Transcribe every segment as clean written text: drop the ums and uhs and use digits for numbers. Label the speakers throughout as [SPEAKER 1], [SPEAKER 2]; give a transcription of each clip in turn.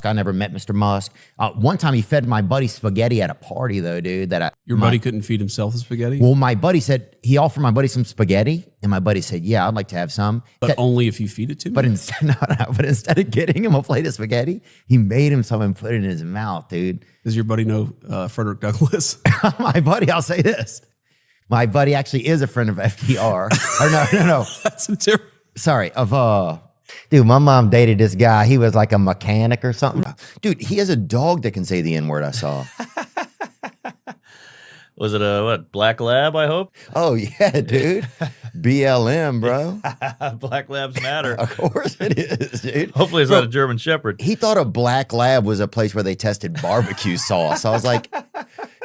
[SPEAKER 1] I never met Mr. Musk. One time he fed my buddy spaghetti at a party, though, dude.
[SPEAKER 2] Your buddy couldn't feed himself the spaghetti?
[SPEAKER 1] Well, my buddy said, he offered my buddy some spaghetti, and my buddy said, yeah, I'd like to have some.
[SPEAKER 2] But only if you feed it to me?
[SPEAKER 1] But instead of getting him a plate of spaghetti, he made him some and put it in his mouth, dude.
[SPEAKER 2] Does your buddy know Frederick Douglass?
[SPEAKER 1] My buddy, I'll say this. My buddy actually is a friend of FDR. Or no.
[SPEAKER 2] That's a terrible.
[SPEAKER 1] Sorry, dude, my mom dated this guy. He was like a mechanic or something. Dude, he has a dog that can say the N-word, I saw.
[SPEAKER 3] Was it a black lab, I hope?
[SPEAKER 1] Oh, yeah, dude. BLM, bro.
[SPEAKER 3] Black labs matter.
[SPEAKER 1] Of course it is, dude.
[SPEAKER 3] Hopefully it's not a German Shepherd.
[SPEAKER 1] He thought a black lab was a place where they tested barbecue sauce. I was like,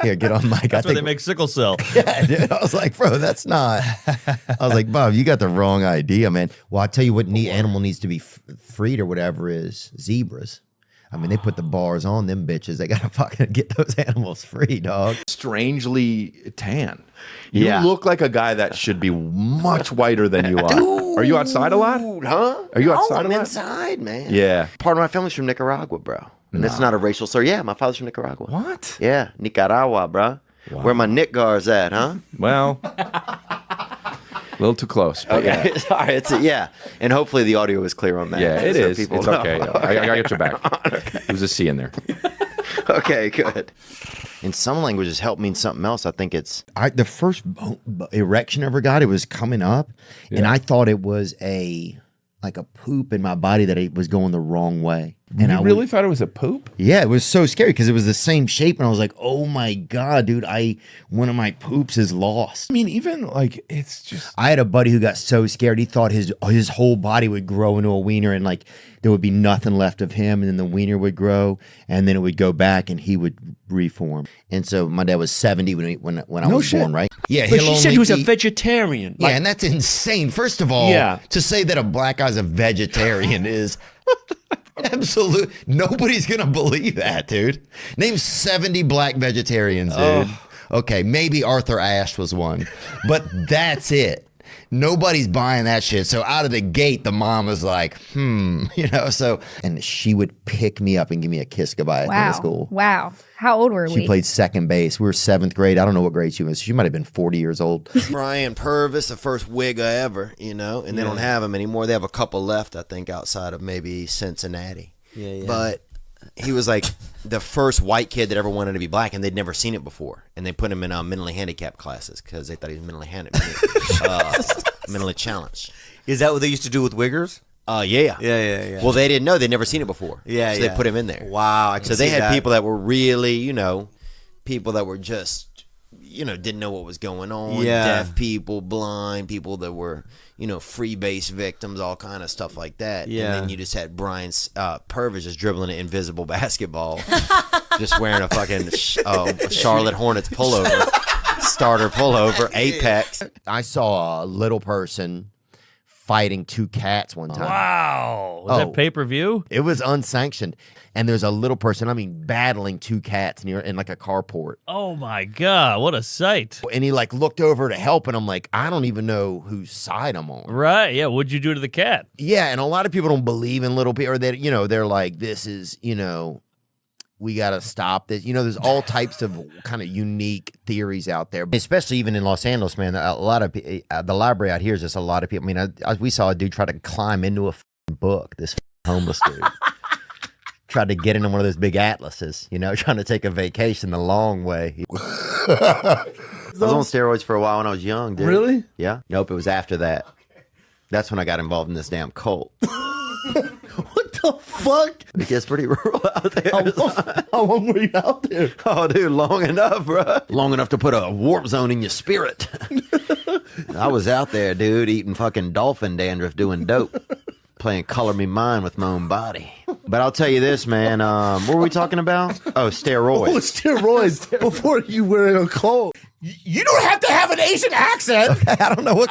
[SPEAKER 1] here, get on mic.
[SPEAKER 3] That's where they make sickle cell.
[SPEAKER 1] Yeah, dude. I was like, bro, that's not. I was like, Bob, you got the wrong idea, man. Well, I tell you what animal needs to be freed or whatever is zebras. I mean, they put the bars on them bitches. They got to fucking get those animals free, dog.
[SPEAKER 4] Strangely tan. You look like a guy that should be much whiter than you are.
[SPEAKER 1] Dude,
[SPEAKER 4] are you outside a lot?
[SPEAKER 1] Huh?
[SPEAKER 4] Are you outside
[SPEAKER 1] I'm
[SPEAKER 4] a lot?
[SPEAKER 1] inside, man.
[SPEAKER 4] Yeah.
[SPEAKER 1] Part of my family's from Nicaragua, bro. And that's not a racial slur. Yeah, my father's from Nicaragua.
[SPEAKER 4] What?
[SPEAKER 1] Yeah, Nicaragua, bro. Wow. Where my Nick Gars at, huh?
[SPEAKER 4] Well, a little too close. But
[SPEAKER 1] Okay,
[SPEAKER 4] yeah.
[SPEAKER 1] sorry. Yeah, and hopefully the audio is clear on that.
[SPEAKER 4] Yeah, it
[SPEAKER 1] so
[SPEAKER 4] is.
[SPEAKER 1] people
[SPEAKER 4] It's
[SPEAKER 1] know.
[SPEAKER 4] okay. I got your back. Okay. There's a C in there.
[SPEAKER 1] Okay, good. In some languages, help means something else. I think it's the first erection I ever got. It was coming up, and I thought it was like a poop in my body that it was going the wrong way. And
[SPEAKER 4] you really thought it was a poop?
[SPEAKER 1] Yeah, it was so scary because it was the same shape, and I was like, "Oh my god, dude! One of my poops is lost."
[SPEAKER 4] I mean, even like it's just.
[SPEAKER 1] I had a buddy who got so scared he thought his whole body would grow into a wiener, and like there would be nothing left of him, and then the wiener would grow, and then it would go back, and he would reform. And so my dad was 70 when I was born, right? Yeah,
[SPEAKER 5] but she said he was a vegetarian.
[SPEAKER 1] Yeah, and that's insane. First of all, to say that a black guy's a vegetarian is. Absolute. Nobody's gonna believe that, dude. Name 70 black vegetarians, dude. Okay, maybe Arthur Ashe was one, but that's it. Nobody's buying that shit. So out of the gate, the mom was like, so, and she would pick me up and give me a kiss goodbye at the end of school.
[SPEAKER 6] Wow. How old were we?
[SPEAKER 1] She played second base. We were 7th grade. I don't know what grade she was. She might have been 40 years old. Brian Purvis, the first Wigga ever, and they don't have him anymore. They have a couple left, I think, outside of maybe Cincinnati. Yeah. But he was like the first white kid that ever wanted to be black, and they'd never seen it before. And they put him in mentally handicapped classes because they thought he was mentally challenged.
[SPEAKER 5] Is that what they used to do with Wiggers?
[SPEAKER 1] Yeah. Well, they didn't know. They'd never seen it before. So they put him in there.
[SPEAKER 5] Wow.
[SPEAKER 1] So they had people that were really, people that were just, didn't know what was going on.
[SPEAKER 5] Yeah.
[SPEAKER 1] Deaf people, blind people that were, free-base victims, all kind of stuff like that.
[SPEAKER 5] Yeah.
[SPEAKER 1] And then you just had Brian Purvis just dribbling an invisible basketball, just wearing a fucking Charlotte Hornets pullover, starter pullover, Apex. I saw a little person fighting 2 cats one time.
[SPEAKER 3] Wow. Was that pay-per-view?
[SPEAKER 1] It was unsanctioned. And there's a little person, battling 2 cats in like a carport.
[SPEAKER 3] Oh my God, what a sight.
[SPEAKER 1] And he looked over to help, and I'm like, I don't even know whose side I'm on.
[SPEAKER 3] Right, yeah, what'd you do to the cat?
[SPEAKER 1] Yeah, and a lot of people don't believe in little people, or they, they're like, this is, we got to stop this. There's all types of kind of unique theories out there, especially even in Los Angeles, man. A lot of the library out here is just a lot of people. I mean, we saw a dude try to climb into a book, this homeless dude. Tried to get into one of those big atlases, trying to take a vacation the long way. I was on steroids for a while when I was young, dude.
[SPEAKER 4] Really?
[SPEAKER 1] Yeah. Nope, it was after that. That's when I got involved in this damn cult.
[SPEAKER 4] What the fuck?
[SPEAKER 1] It gets pretty rural out there.
[SPEAKER 4] How long were you out there?
[SPEAKER 1] Oh, dude, long enough, bro. Long enough to put a warp zone in your spirit. I was out there, dude, eating fucking dolphin dandruff, doing dope. Playing Color Me Mine with my own body. But I'll tell you this, man. What were we talking about? Oh, steroids.
[SPEAKER 4] Oh, steroids. Before you were in a cult.
[SPEAKER 5] You don't have to have an Asian accent.
[SPEAKER 1] Okay, I don't know what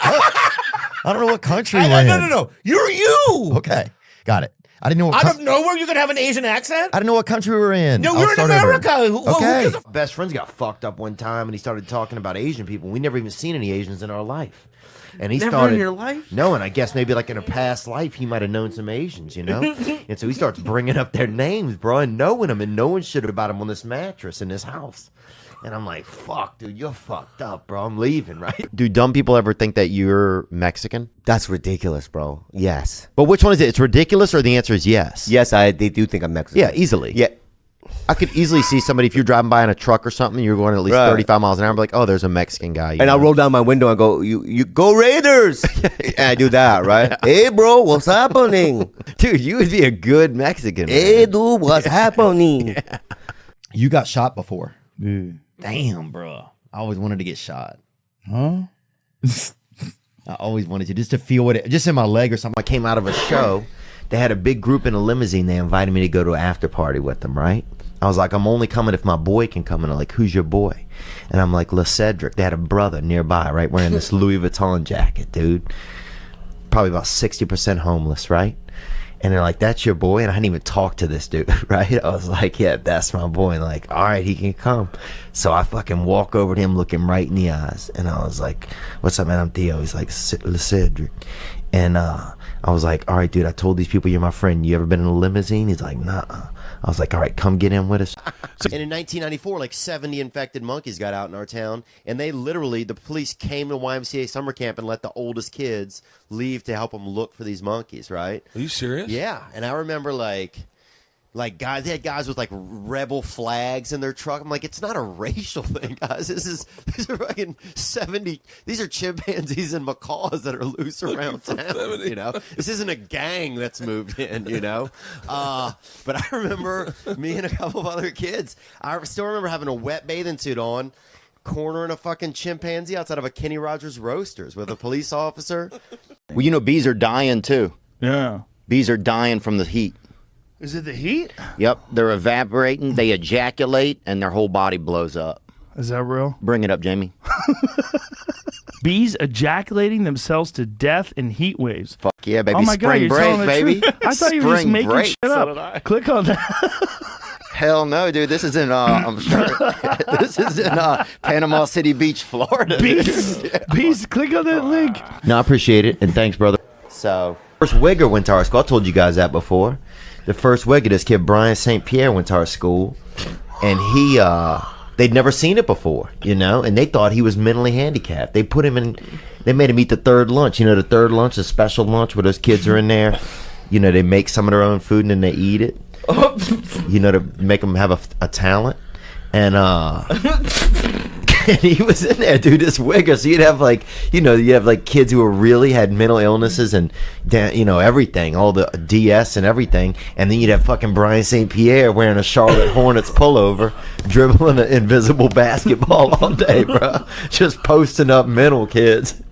[SPEAKER 1] country we're in.
[SPEAKER 5] No. You're you.
[SPEAKER 1] Okay, got it. I didn't know what
[SPEAKER 5] Out of nowhere, you're going to have an Asian accent?
[SPEAKER 1] I didn't know what country we were in.
[SPEAKER 5] No, we're in America.
[SPEAKER 1] Okay. Best friends got fucked up one time, and he started talking about Asian people. We never even seen any Asians in our life. And he
[SPEAKER 6] Never
[SPEAKER 1] started
[SPEAKER 6] in your life?
[SPEAKER 1] knowing, I guess maybe like in a past life, he might have known some Asians, you know? And so he starts bringing up their names, bro, and knowing them and knowing shit about them on this mattress in this house. And I'm like, fuck, dude, you're fucked up, bro. I'm leaving, right? Do dumb people ever think that you're Mexican?
[SPEAKER 6] That's ridiculous, bro. Yes.
[SPEAKER 1] But which one is it? It's ridiculous or the answer is yes?
[SPEAKER 6] Yes, they do think I'm Mexican.
[SPEAKER 1] Yeah, easily.
[SPEAKER 6] Yeah.
[SPEAKER 1] I could easily see somebody, if you're driving by in a truck or something, you're going at least
[SPEAKER 6] Right.
[SPEAKER 1] 35 miles an hour, I'm like, oh, there's a Mexican guy. you
[SPEAKER 6] And
[SPEAKER 1] know?
[SPEAKER 6] I roll down my window and go, you go Raiders. And I do that, right? Hey, bro, what's happening?
[SPEAKER 1] Dude, you would be a good Mexican. Man.
[SPEAKER 6] Hey, dude, what's happening?
[SPEAKER 1] You got shot before. Damn, bro. I always wanted to get shot.
[SPEAKER 7] Huh?
[SPEAKER 1] I always wanted to, just to feel what it, just in my leg or something. I came out of a show. They had a big group in a limousine. They invited me to go to an after party with them, right? I was like, I'm only coming if my boy can come. And they're like, who's your boy? And I'm like, LeCedric. They had a brother nearby, right? Wearing this Louis Vuitton jacket, dude. Probably about 60% homeless, right? And they're like, that's your boy? And I hadn't even talked to this dude, right? I was like, yeah, that's my boy. And like, all right, he can come. So I fucking walk over to him, look him right in the eyes. And I was like, what's up, man? I'm Theo. He's like, LeCedric. And I was like, all right, dude, I told these people you're my friend. You ever been in a limousine? He's like, nah. I was like, all right, come get in with us. And in 1994, like 70 infected monkeys got out in our town. And they literally, the police came to YMCA summer camp and let the oldest kids leave to help them look for these monkeys, right?
[SPEAKER 7] Are you serious?
[SPEAKER 1] Yeah. And I remember like guys, they had guys with like rebel flags in their truck. I'm like, it's not a racial thing, guys. These are fucking 70. These are chimpanzees and macaws that are loose around town. You know, this isn't a gang that's moved in. You know, but I remember me and a couple of other kids. I still remember having a wet bathing suit on, cornering a fucking chimpanzee outside of a Kenny Rogers Roasters with a police officer.
[SPEAKER 8] Well, you know, bees are dying too.
[SPEAKER 5] Yeah.
[SPEAKER 8] Bees are dying from the heat.
[SPEAKER 5] Is it the heat?
[SPEAKER 8] Yep, they're evaporating, they ejaculate, and their whole body blows up.
[SPEAKER 5] Is that real?
[SPEAKER 8] Bring it up, Jamie.
[SPEAKER 9] Bees ejaculating themselves to death in heat waves.
[SPEAKER 8] Fuck yeah, baby.
[SPEAKER 9] Oh my God,
[SPEAKER 8] Spring
[SPEAKER 9] you're
[SPEAKER 8] break,
[SPEAKER 9] telling the
[SPEAKER 8] baby.
[SPEAKER 9] truth. I thought you were just
[SPEAKER 8] Spring
[SPEAKER 9] making
[SPEAKER 8] break.
[SPEAKER 9] shit
[SPEAKER 8] So
[SPEAKER 9] up.
[SPEAKER 8] did I.
[SPEAKER 9] Click on that.
[SPEAKER 8] Hell no, dude. This is in, I'm sure, this is in Panama City Beach, Florida.
[SPEAKER 9] Bees, click on that link.
[SPEAKER 1] No, I appreciate it, and thanks, brother. So, first Wigger went to our school. I told you guys that before. The first Wigger, this kid Brian St. Pierre, went to our school, and they'd never seen it before, you know, and they thought he was mentally handicapped. They put him in, they made him eat the third lunch. You know, the third lunch, the special lunch where those kids are in there. You know, they make some of their own food and then they eat it. You know, to make them have a talent. And and he was in there, dude, this Wigger. So you'd have like, you know, you have like kids who really had mental illnesses and, you know, everything, all the DS and everything. And then you'd have fucking Brian St. Pierre wearing a Charlotte Hornets pullover, dribbling an invisible basketball all day, bro. Just posting up mental kids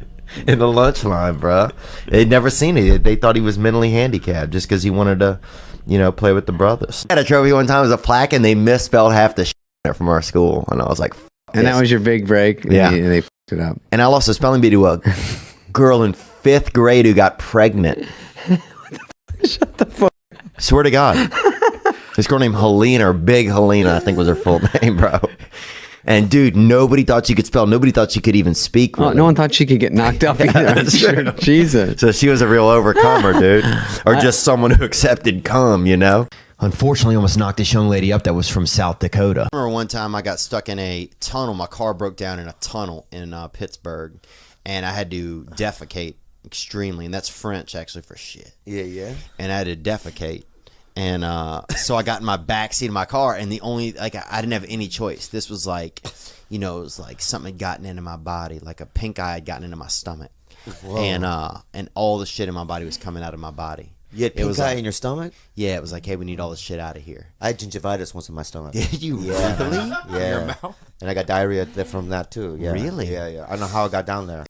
[SPEAKER 1] in the lunch line, bro. They'd never seen it. They thought he was mentally handicapped just because he wanted to, you know, play with the brothers. I had a trophy one time as a plaque, and they misspelled half the shit from our school. And I was like,
[SPEAKER 10] and that was your big break.
[SPEAKER 1] Yeah.
[SPEAKER 10] And they fucked it up.
[SPEAKER 1] And I lost a spelling bee to a girl in 5th grade who got pregnant.
[SPEAKER 10] Shut the fuck.
[SPEAKER 1] Swear to God. This girl named Helena, or Big Helena, I think was her full name, bro. And dude, nobody thought she could spell. Nobody thought she could even speak.
[SPEAKER 10] Oh, no one thought she could get knocked up either.
[SPEAKER 1] That's true.
[SPEAKER 10] Jesus.
[SPEAKER 1] So she was a real overcomer, dude. Or just someone who accepted cum, you know? Unfortunately, almost knocked this young lady up that was from South Dakota. I remember one time I got stuck in a tunnel. My car broke down in a tunnel in Pittsburgh, and I had to defecate extremely. And that's French, actually, for shit.
[SPEAKER 6] Yeah.
[SPEAKER 1] And I had to defecate. And so I got in my back seat of my car, and the only, like, I didn't have any choice. This was like, you know, it was like something had gotten into my body, like a pink eye had gotten into my stomach. Whoa. And all the shit in my body was coming out of my body.
[SPEAKER 6] You had pink eye in your stomach?
[SPEAKER 1] Yeah, it was like, hey, we need all this shit out of here.
[SPEAKER 6] I had gingivitis once in my stomach.
[SPEAKER 1] Did you really?
[SPEAKER 6] Yeah.
[SPEAKER 5] In your mouth?
[SPEAKER 6] And I got diarrhea from that too. Yeah.
[SPEAKER 1] Really?
[SPEAKER 6] Yeah. I don't know how I got down there.